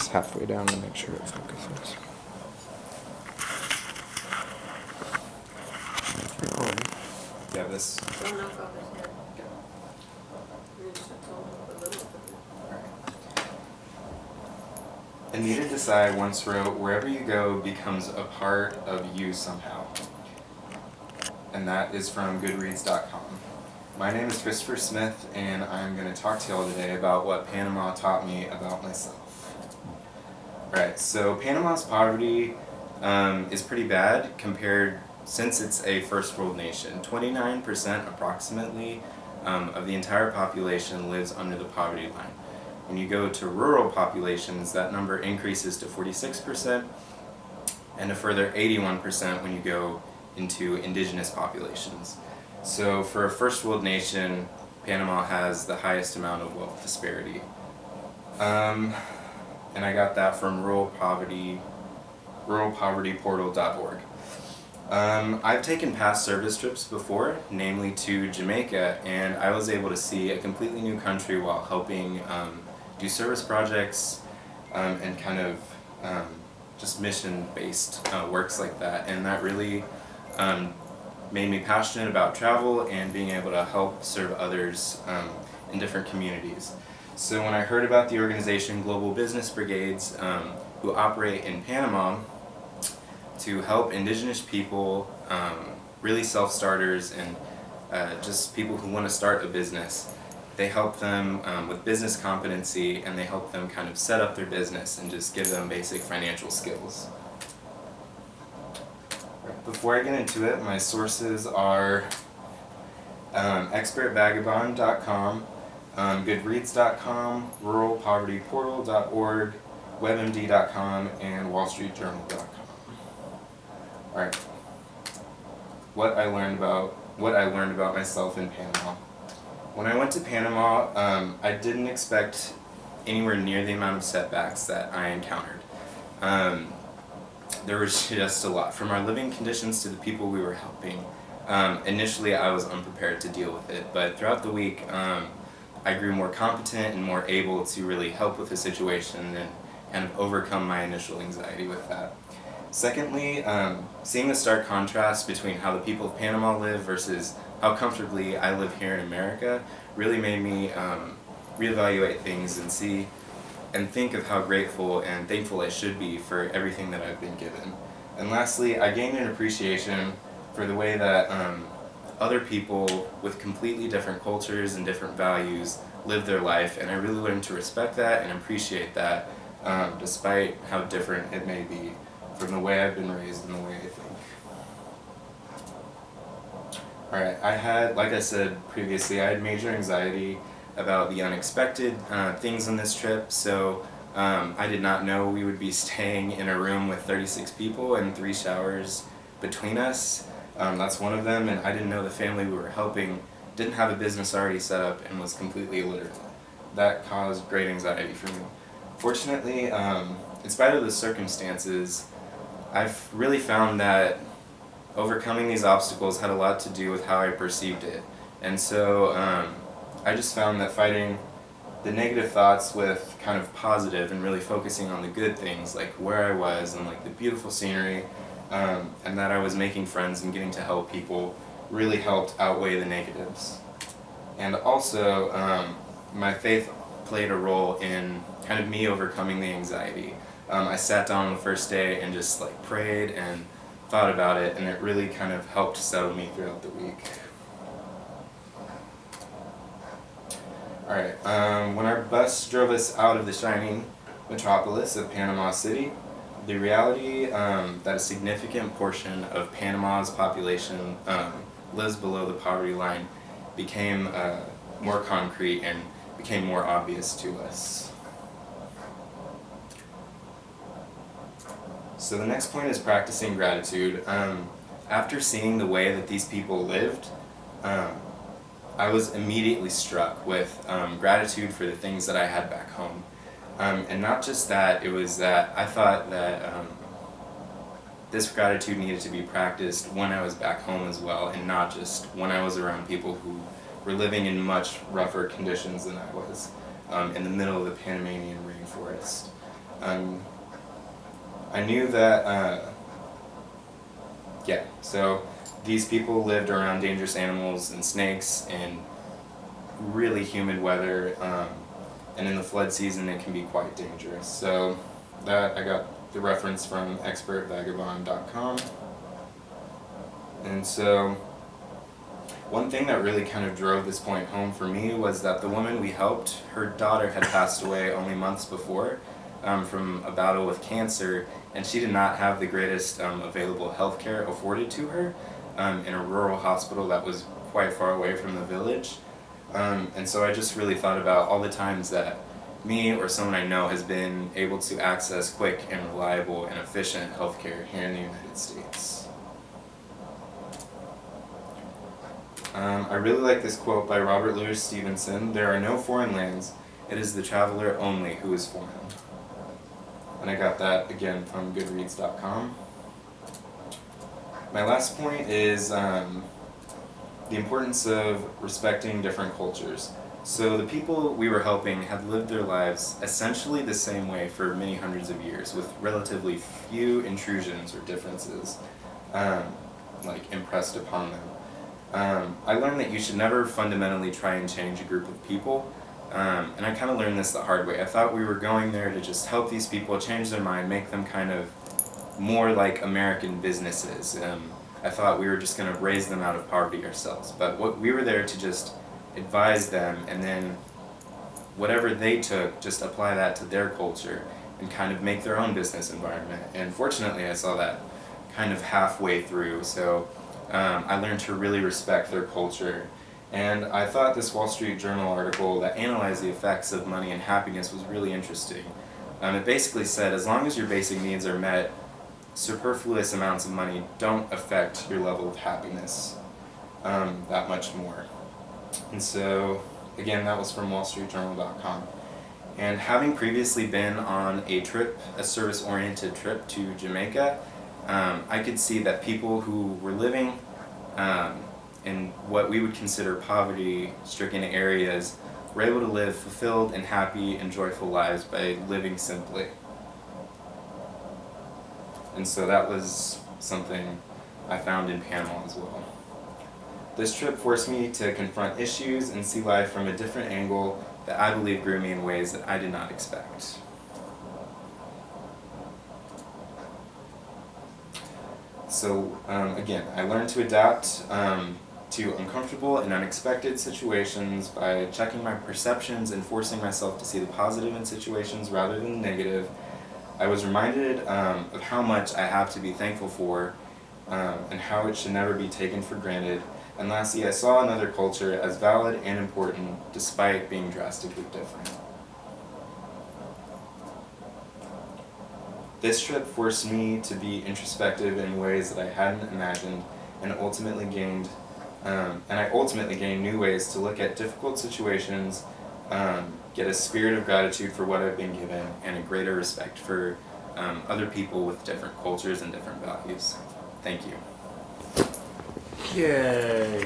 this halfway down to make sure it focuses. It's recording. Yeah, this. Oh, no focus here. You just have to hold up a little bit. Anita Desai once wrote, "Wherever you go becomes a part of you somehow." And that is from Goodreads.com. My name is Christopher Smith, and I'm going to talk to y'all today about what Panama taught me about myself. Alright, so Panama's poverty is pretty bad compared, since it's a first world nation. 29% approximately of the entire population lives under the poverty line. When you go to rural populations, that number increases to 46%, and a further 81% when you go into indigenous populations. So for a first world nation, Panama has the highest amount of wealth disparity. And I got that from ruralpovertyportal.org. I've taken past service trips before, namely to Jamaica, and I was able to see a completely new country while helping do service projects and kind of just mission-based works like that, and that really made me passionate about travel and being able to help serve others in different communities. So when I heard about the organization Global Business Brigades, who operate in Panama to help indigenous people, really self-starters and just people who want to start a business, they help them with business competency, and they help them kind of set up their business and just give them basic financial skills. Before I get into it, my sources are expertvagabond.com, goodreads.com, ruralpovertyportal.org, webmd.com, and wallstreetjournal.com. Alright, what I learned about myself in Panama. When I went to Panama, I didn't expect anywhere near the amount of setbacks that I encountered. There was just a lot, from our living conditions to the people we were helping. Initially, I was unprepared to deal with it, but throughout the week, I grew more competent and more able to really help with the situation and kind of overcome my initial anxiety with that. Secondly, seeing the stark contrast between how the people of Panama live versus how comfortably I live here in America really made me reevaluate things and see and think of how grateful and thankful I should be for everything that I've been given. And lastly, I gained an appreciation for the way that other people with completely different cultures and different values live their life, and I really learned to respect that and appreciate that, despite how different it may be from the way I've been raised and the way I think. Alright, I had, like I said previously, I had major anxiety about the unexpected things on this trip, so I did not know we would be staying in a room with 36 people and 3 showers between us. That's one of them, and I didn't know the family we were helping didn't have a business already set up and was completely illiterate. That caused great anxiety for me. Fortunately, in spite of the circumstances, I've really found that overcoming these obstacles had a lot to do with how I perceived it. And so I just found that fighting the negative thoughts with kind of positive and really focusing on the good things, like where I was and like the beautiful scenery, and that I was making friends and getting to help people, really helped outweigh the negatives. And also, my faith played a role in kind of me overcoming the anxiety. I sat down on the first day and just like prayed and thought about it, and it really kind of helped settle me throughout the week. Alright, when our bus drove us out of the shining metropolis of Panama City, the reality that a significant portion of Panama's population lives below the poverty line became more concrete and became more obvious to us. So the next point is practicing gratitude. After seeing the way that these people lived, I was immediately struck with gratitude for the things that I had back home. And not just that, it was that I thought that this gratitude needed to be practiced when I was back home as well, and not just when I was around people who were living in much rougher conditions than I was, in the middle of the Panamanian rainforest. I knew that, so these people lived around dangerous animals and snakes and really humid weather, and in the flood season it can be quite dangerous. So that I got the reference from expertvagabond.com. And so one thing that really kind of drove this point home for me was that the woman we helped, her daughter had passed away only months before from a battle with cancer, and she did not have the greatest available health care afforded to her in a rural hospital that was quite far away from the village. And so I just really thought about all the times that me or someone I know has been able to access quick and reliable and efficient healthcare here in the United States. I really like this quote by Robert Louis Stevenson: "There are no foreign lands, it is the traveler only who is foreign." And I got that again from Goodreads.com. My last point is the importance of respecting different cultures. So the people we were helping had lived their lives essentially the same way for many hundreds of years, with relatively few intrusions or differences impressed upon them. I learned that you should never fundamentally try and change a group of people, and I kind of learned this the hard way. I thought we were going there to just help these people change their mind, make them kind of more like American businesses. I thought we were just going to raise them out of poverty ourselves, but we were there to just advise them, and then whatever they took, just apply that to their culture and kind of make their own business environment. And fortunately I saw that kind of halfway through, so I learned to really respect their culture. And I thought this Wall Street Journal article that analyzed the effects of money and happiness was really interesting. It basically said, as long as your basic needs are met, superfluous amounts of money don't affect your level of happiness that much more. And so, again, that was from wallstreetjournal.com. And having previously been on a trip, a service-oriented trip to Jamaica, I could see that people who were living in what we would consider poverty-stricken areas were able to live fulfilled and happy and joyful lives by living simply. And so that was something I found in Panama as well. This trip forced me to confront issues and see life from a different angle that I believe grew me in ways that I did not expect. So again, I learned to adapt to uncomfortable and unexpected situations by checking my perceptions and forcing myself to see the positive in situations rather than the negative. I was reminded of how much I have to be thankful for and how it should never be taken for granted. And lastly, I saw another culture as valid and important despite being drastically different. This trip forced me to be introspective in ways that I hadn't imagined, and I ultimately gained new ways to look at difficult situations, get a spirit of gratitude for what I've been given, and a greater respect for other people with different cultures and different values. Thank you. Yay!